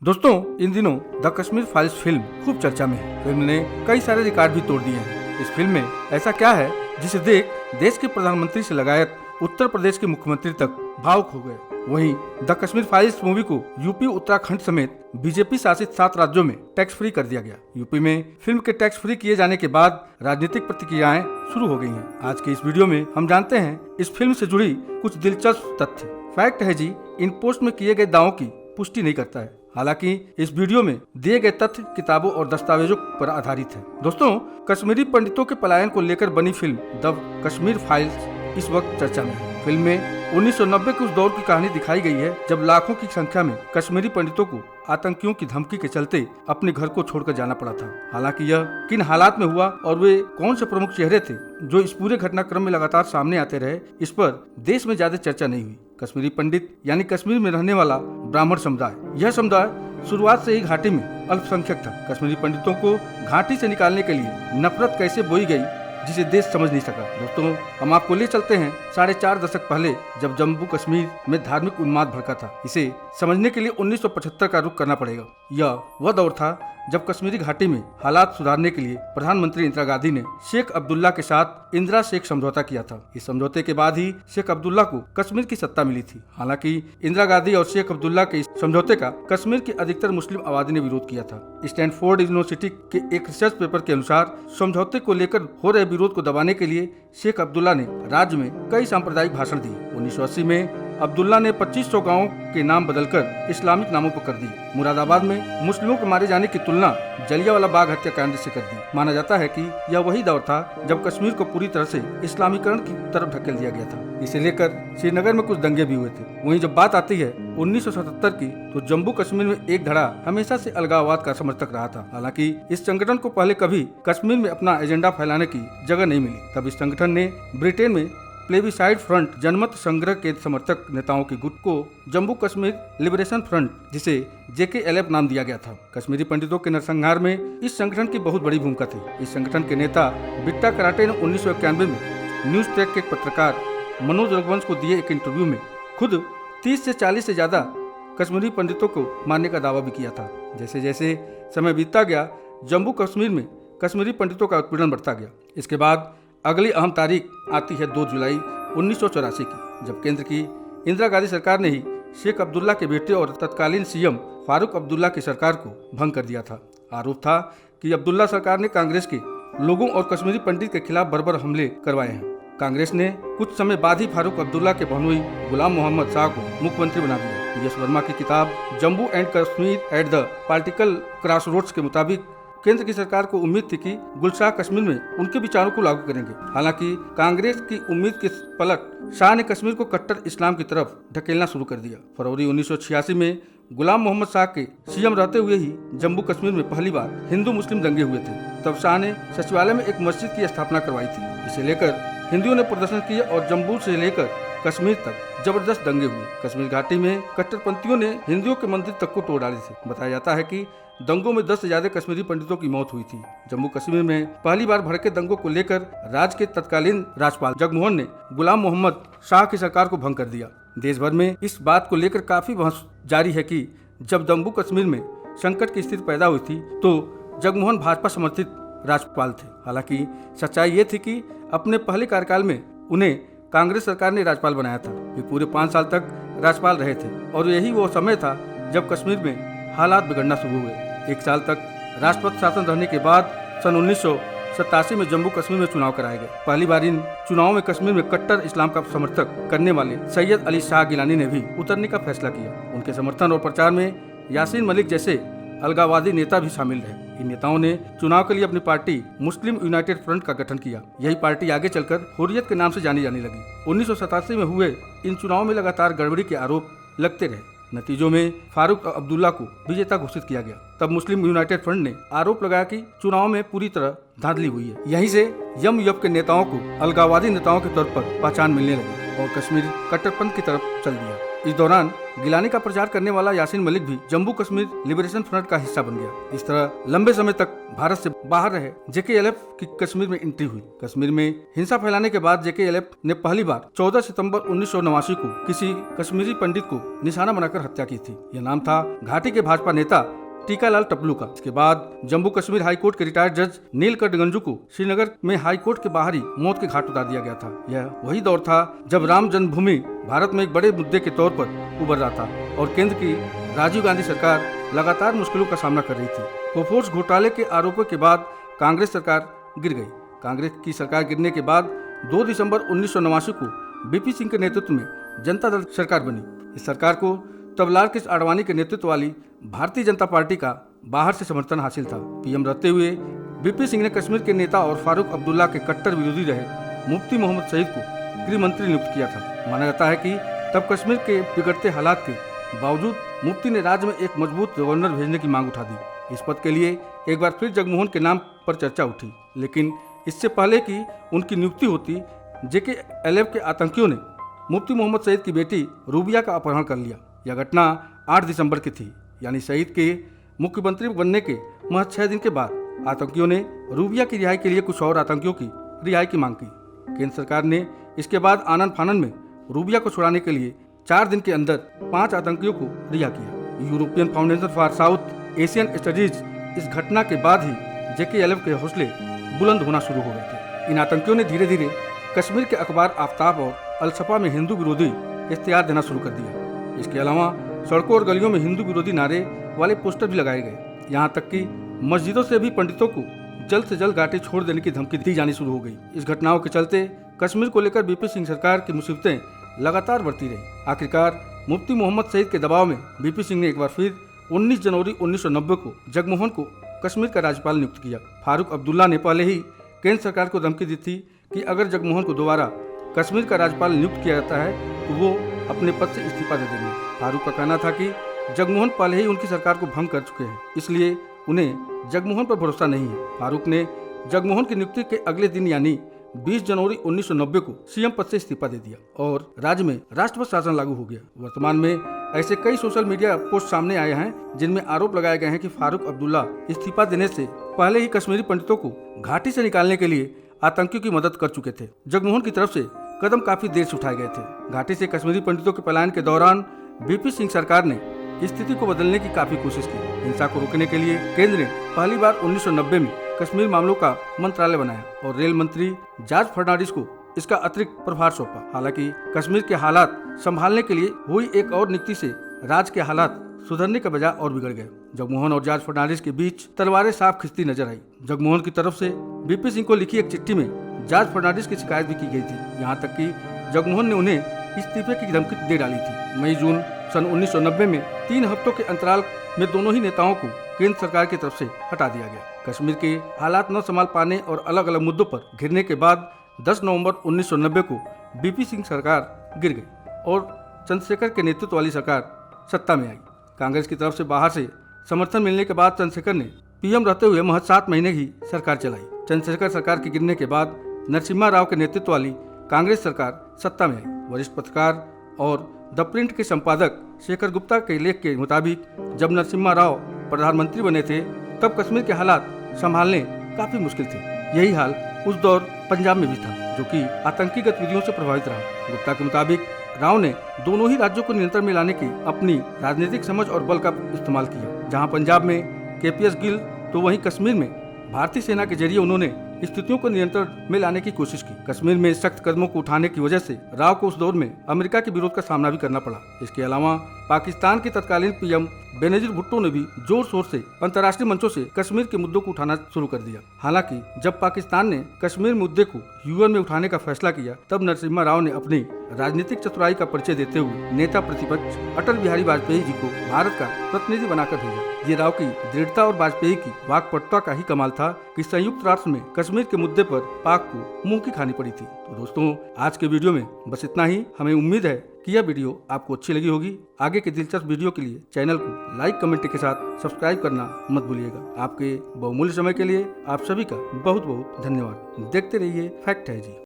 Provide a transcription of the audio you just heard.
दोस्तों, इन दिनों the Kashmir files film खूब चर्चा में है। फिल्म ने कई सारे रिकॉर्ड भी तोड़ दिए हैं। इस फिल्म में ऐसा क्या है जिसे देख देश के प्रधानमंत्री से लगाकर उत्तर प्रदेश के मुख्यमंत्री तक भावुक हो गए। वहीं द कश्मीर फाइल्स मूवी को यूपी, उत्तराखंड समेत बीजेपी शासित 7 राज्यों में टैक्स फ्री कर दिया गया। यूपी में फिल्म के टैक्स फ्री किए जाने के बाद राजनीतिक प्रतिक्रियाएं शुरू हो गई हैं। आज के इस वीडियो में हम जानते हैं इस फिल्म से जुड़ी कुछ दिलचस्प तथ्य। फैक्ट है जी, इन पोस्ट में किए गए दावों की पुष्टि नहीं करता है। हालांकि इस वीडियो में दिए गए तथ्य किताबों और दस्तावेजों पर आधारित है। दोस्तों, कश्मीरी पंडितों के पलायन को लेकर बनी फिल्म द कश्मीर फाइल्स इस वक्त चर्चा में है। फिल्म में 1990 के उस दौर की कहानी दिखाई गई है जब लाखों की संख्या में कश्मीरी पंडितों को आतंकियों की धमकी के चलते अपने घर को छोड़कर जाना पड़ा था। हालांकि यह किन हालात में हुआ और वे कौन से प्रमुख चेहरे थे जो इस पूरे घटनाक्रम में लगातार सामने आते रहे, इस पर देश में ज्यादा चर्चा नहीं हुई। कश्मीरी पंडित यानी कश्मीर में रहने वाला ब्राह्मण समुदाय, यह समुदाय शुरुआत से ही घाटी में अल्पसंख्यक था। कश्मीरी पंडितों को घाटी से निकालने के लिए नफरत कैसे बोई गई जिसे देश समझ नहीं सका। दोस्तों, हम आपको ले चलते हैं 4.5 दशक पहले, जब जम्मू कश्मीर में धार्मिक उन्माद भड़का था। इसे समझने के लिए 1975 का रुख करना पड़ेगा। यह वह दौर था जब कश्मीरी घाटी में हालात सुधारने के लिए प्रधानमंत्री इंदिरा गांधी ने शेख अब्दुल्ला के साथ इंदिरा शेख समझौता किया था। इस समझौते के बाद ही शेख अब्दुल्ला को कश्मीर की सत्ता मिली थी। हालांकि इंदिरा गांधी और शेख अब्दुल्ला के इस समझौते का कश्मीर की अधिकतर मुस्लिम आबादी ने विरोध किया था। स्टैनफोर्ड यूनिवर्सिटी के एक रिसर्च पेपर के अनुसार समझौते को लेकर हो रहे विरोध को दबाने के लिए शेख अब्दुल्ला ने राज्य में कई सांप्रदायिक भाषण दिए। 1980 में अब्दुल्ला ने 2500 गांवों के नाम बदलकर इस्लामिक नामों पर कर दिए। मुरादाबाद में मुस्लिमों के मारे जाने की तुलना जलियांवाला बाग हत्याकांड से कर दी। माना जाता है कि यह वही दौर था जब कश्मीर को पूरी तरह से इस्लामीकरण की तरफ ढकेल दिया गया था। इसे लेकर श्रीनगर में कुछ दंगे भी हुए थे। वहीं जब बात आती है 1977 की, तो जम्मू कश्मीर में एक धड़ा हमेशा से अलगाववाद का समर्थक रहा था। हालांकि इस संगठन को पहले कभी कश्मीर में अपना एजेंडा फैलाने की जगह नहीं मिली। तब इस संगठन ने ब्रिटेन में प्लेबिसाइड फ्रंट जनमत संग्रह के समर्थक नेताओं के गुट को जम्मू कश्मीर लिबरेशन फ्रंट, जिसे JKLF नाम दिया गया था। कश्मीरी पंडितों के नरसंहार में इस संगठन की बहुत बड़ी भूमिका थी। इस संगठन के नेता बिट्टा कराटे ने 1991 में न्यूज ट्रैक के एक पत्रकार मनोज रघुवंश को दिए एक इंटरव्यू में खुद 30 से 40 से ज्यादा कश्मीरी पंडितों को मारने का दावा भी किया था। जैसे जैसे समय बीतता गया, जम्मू कश्मीर में कश्मीरी पंडितों का उत्पीड़न बढ़ता गया। इसके बाद अगली अहम तारीख आती है 2 जुलाई 1984 की, जब केंद्र की इंदिरा गांधी सरकार ने ही शेख अब्दुल्ला के बेटे और तत्कालीन CM फारूक अब्दुल्ला की सरकार को भंग कर दिया था। आरोप था कि अब्दुल्ला सरकार ने कांग्रेस के लोगों और कश्मीरी पंडित के खिलाफ बर्बर हमले करवाए हैं। कांग्रेस ने कुछ समय बाद ही फारूक अब्दुल्ला के बहनोई गुलाम मोहम्मद शाह को मुख्यमंत्री बना दिया। यश वर्मा की किताब Jammu and Kashmir at the political crossroads के मुताबिक केंद्र की सरकार को उम्मीद थी कि गुलशाह कश्मीर में उनके विचारों को लागू करेंगे। हालांकि कांग्रेस की उम्मीद के पलट शाह ने कश्मीर को कट्टर इस्लाम की तरफ ढकेलना शुरू कर दिया। फरवरी 1986 में गुलाम मोहम्मद शाह के CM रहते हुए ही जम्मू कश्मीर में पहली बार हिंदू मुस्लिम दंगे हुए थे। तब शाह ने सचिवालय में एक मस्जिद की स्थापना करवाई थी। इसे लेकर हिंदुओं ने प्रदर्शन किए और जम्मू से लेकर कश्मीर तक जबरदस्त दंगे हुए। कश्मीर घाटी में कट्टरपंथियों ने हिंदुओं के मंदिर तक को तोड़ डाले थे। बताया जाता है कि दंगों में 10 से ज्यादा कश्मीरी पंडितों की मौत हुई थी। जम्मू कश्मीर में पहली बार भड़के दंगों को लेकर राज्य के तत्कालीन राज्यपाल जगमोहन ने गुलाम मोहम्मद शाह की सरकार को भंग कर दिया। देश भर में इस बात को लेकर काफी बहस जारी है कि जब जम्मू कश्मीर में संकट की स्थिति पैदा हुई थी तो जगमोहन भाजपा समर्थित राज्यपाल थे। हालांकि सच्चाई ये थी कि अपने पहले कार्यकाल में उन्हें कांग्रेस सरकार ने राज्यपाल बनाया था। वे पूरे 5 साल तक राज्यपाल रहे थे और यही वो समय था जब कश्मीर में हालात बिगड़ना शुरू हुए। 1 साल तक राष्ट्रपति शासन रहने के बाद सन 1987 में जम्मू कश्मीर में चुनाव कराए गए। पहली बार इन चुनावों में कश्मीर में कट्टर इस्लाम का समर्थक करने वाले सैयद अली शाह गिलानी ने भी उतरने का फैसला किया। उनके समर्थन और प्रचार में यासीन मलिक जैसे अलगाववादी नेता भी शामिल रहे। इन नेताओं ने चुनाव के लिए अपनी पार्टी मुस्लिम यूनाइटेड फ्रंट का गठन किया। यही पार्टी आगे चलकर हुर्रियत के नाम से जानी जाने लगी। 1987 में हुए इन चुनावों में लगातार गड़बड़ी के आरोप लगते रहे। नतीजों में फारूक अब्दुल्ला को विजेता घोषित किया गया। तब मुस्लिम यूनाइटेड फ्रंट ने आरोप लगाया कि चुनाव में पूरी तरह धांधली हुई है। यहीं से YUF के नेताओं को अलगाववादी नेताओं के तौर पर पहचान मिलने लगी। और कश्मीर कट्टरपंथ की तरफ चल दिया। इस दौरान गिलानी का प्रचार करने वाला यासीन मलिक भी जम्मू कश्मीर लिबरेशन फ्रंट का हिस्सा बन गया। इस तरह लंबे समय तक भारत से बाहर रहे JKLF की कश्मीर में एंट्री हुई। कश्मीर में हिंसा फैलाने के बाद JKLF ने पहली बार 14 सितंबर 1989 को किसी कश्मीरी पंडित को निशाना बनाकर हत्या की थी। यह नाम था घाटी के भाजपा नेता टीकालाल टपलू का। इसके बाद जम्मू कश्मीर हाई कोर्ट के रिटायर्ड जज नीलकंठ गंजू को श्रीनगर में हाई कोर्ट के बाहर ही मौत के घाट उतार दिया गया था। यह वही दौर था जब राम जन्मभूमि भारत में एक बड़े मुद्दे के तौर पर उभर रहा था और केंद्र की राजीव गांधी सरकार लगातार मुश्किलों का सामना कर रही थी। बोफोर्स घोटाले के आरोपों के बाद कांग्रेस सरकार गिर गई। कांग्रेस की सरकार गिरने के बाद 2 दिसंबर 1989 को BP सिंह के नेतृत्व में जनता दल सरकार बनी। इस सरकार को तब लाल कृष्ण आडवाणी के नेतृत्व वाली भारतीय जनता पार्टी का बाहर से समर्थन हासिल था। PM रहते हुए BP सिंह ने कश्मीर के नेता और फारूक अब्दुल्ला के कट्टर विरोधी रहे मुफ्ती मोहम्मद सईद को गृह मंत्री नियुक्त किया था। माना जाता है कि तब कश्मीर के बिगड़ते हालात के बावजूद मुफ्ती ने राज्य में एक मजबूत गवर्नर भेजने की मांग उठा दी। इस पद के लिए एक बार फिर जगमोहन के नाम पर चर्चा उठी, लेकिन इससे पहले कि उनकी नियुक्ति होती JKLF के आतंकियों ने मुफ्ती मोहम्मद सईद की बेटी रूबिया का अपहरण कर लिया। यह घटना 8 दिसंबर की थी, यानी शहीद के मुख्यमंत्री बनने के महज 6 दिन के बाद आतंकियों ने रूबिया की रिहाई के लिए कुछ और आतंकियों की रिहाई की मांग की। केंद्र सरकार ने इसके बाद आनन फानन में रूबिया को छुड़ाने के लिए 4 दिन के अंदर 5 आतंकियों को रिहा किया। European foundation for south Asian studies इस घटना के बाद ही JKLF के हौसले बुलंद होना शुरू हो गए थे। इन आतंकियों ने धीरे धीरे कश्मीर के अखबार आफ्ताब और अलसफा में हिंदू विरोधी इश्तिहार देना शुरू कर दिया। इसके अलावा सड़कों और गलियों में हिंदू विरोधी नारे वाले पोस्टर भी लगाए गए। यहाँ तक कि मस्जिदों से भी पंडितों को जल्द से जल्द घाटी छोड़ देने की धमकी दी जानी शुरू हो गई। इस घटनाओं के चलते कश्मीर को लेकर BP सिंह सरकार की मुसीबतें लगातार बढ़ती रही। आखिरकार मुफ्ती मोहम्मद सईद के दबाव में BP सिंह ने एक बार फिर 19 जनवरी 1990 को जगमोहन को कश्मीर का राज्यपाल नियुक्त किया। फारूक अब्दुल्ला ने पहले ही केंद्र सरकार को धमकी दी थी कि अगर जगमोहन को दोबारा कश्मीर का राज्यपाल नियुक्त किया जाता है तो वो अपने पद से इस्तीफा दे देंगे। फारूक का कहना था कि जगमोहन पहले ही उनकी सरकार को भंग कर चुके हैं, इसलिए उन्हें जगमोहन पर भरोसा नहीं है। फारूक ने जगमोहन की नियुक्ति के अगले दिन यानी 20 जनवरी 1990 को CM पद से इस्तीफा दे दिया और राज्य में राष्ट्रपति शासन लागू हो गया। वर्तमान में ऐसे कई सोशल मीडिया पोस्ट सामने आए हैं जिनमें आरोप लगाए गए हैं कि फारूक अब्दुल्ला इस्तीफा देने से पहले ही कश्मीरी पंडितों को घाटी से निकालने के लिए आतंकियों की मदद कर चुके थे। जगमोहन की तरफ से कदम काफी देर से उठाए गए थे। घाटी से कश्मीरी पंडितों के पलायन के दौरान BP सिंह सरकार ने स्थिति को बदलने की काफी कोशिश की। हिंसा को रोकने के लिए केंद्र ने पहली बार 1990 में कश्मीर मामलों का मंत्रालय बनाया और रेल मंत्री जॉर्ज फर्नांडिस को इसका अतिरिक्त प्रभार सौंपा। हालांकि कश्मीर के हालात संभालने के लिए हुई एक और नीति से राज्य के हालात सुधरने के बजाय और बिगड़ गए। जगमोहन और जॉर्ज फर्नांडिस के बीच तलवारें साफ खिंचती नजर आई। जगमोहन की तरफ से BP सिंह को लिखी एक चिट्ठी में जॉर्ज फर्नांडिस की शिकायत भी की गई थी। यहाँ तक कि जगमोहन ने उन्हें इस्तीफे की धमकी दे डाली थी। मई जून सन 1990 में 3 हफ्तों के अंतराल में दोनों ही नेताओं को केंद्र सरकार की तरफ से हटा दिया गया। कश्मीर के हालात न संभाल पाने और अलग अलग मुद्दों पर घिरने के बाद 10 नवंबर 1990 को BP सिंह सरकार गिर गई और चंद्रशेखर के नेतृत्व वाली सरकार सत्ता में आई। कांग्रेस की तरफ से बाहर से समर्थन मिलने के बाद चंद्रशेखर ने PM रहते हुए महज 7 महीने ही सरकार चलाई। चंद्रशेखर सरकार के गिरने के बाद नरसिम्हा राव के नेतृत्व वाली कांग्रेस सरकार सत्ता में आई। वरिष्ठ पत्रकार और द प्रिंट के संपादक शेखर गुप्ता के लेख के मुताबिक जब नरसिम्हा राव प्रधानमंत्री बने थे तब कश्मीर के हालात संभालने काफी मुश्किल थे। यही हाल उस दौर पंजाब में भी था, जो कि आतंकी गतिविधियों से प्रभावित रहा। गुप्ता के मुताबिक राव ने दोनों ही राज्यों को नियंत्रण में लाने की अपनी राजनीतिक समझ और बल का इस्तेमाल किया। जहां पंजाब में KPS गिल तो वहीं कश्मीर में भारतीय सेना के जरिए उन्होंने स्थितियों को नियंत्रण में लाने की कोशिश की। कश्मीर में सख्त कदमों को उठाने की वजह से राव को उस दौर में अमेरिका के विरोध का सामना भी करना पड़ा। इसके अलावा पाकिस्तान के तत्कालीन PM बेनजीर भुट्टो ने भी जोर शोर से अंतर्राष्ट्रीय मंचों से कश्मीर के मुद्दों को उठाना शुरू कर दिया। हालांकि जब पाकिस्तान ने कश्मीर मुद्दे को UN में उठाने का फैसला किया तब नरसिम्हा राव ने अपनी राजनीतिक चतुराई का परिचय देते हुए नेता प्रतिपक्ष अटल बिहारी वाजपेयी जी को भारत का प्रतिनिधि बनाकर भेजा। ये राव की दृढ़ता और वाजपेयी की वाकपटुता का ही कमाल था कि संयुक्त राष्ट्र में कश्मीर के मुद्दे पर पाक को मुंह की खानी पड़ी थी। तो दोस्तों, आज के वीडियो में बस इतना ही। हमें उम्मीद है कि यह वीडियो आपको अच्छी लगी होगी। आगे के दिलचस्प वीडियो के लिए चैनल को लाइक कमेंट के साथ सब्सक्राइब करना मत भूलिएगा। आपके बहुमूल्य समय के लिए आप सभी का बहुत बहुत धन्यवाद। देखते रहिए फैक्ट है जी।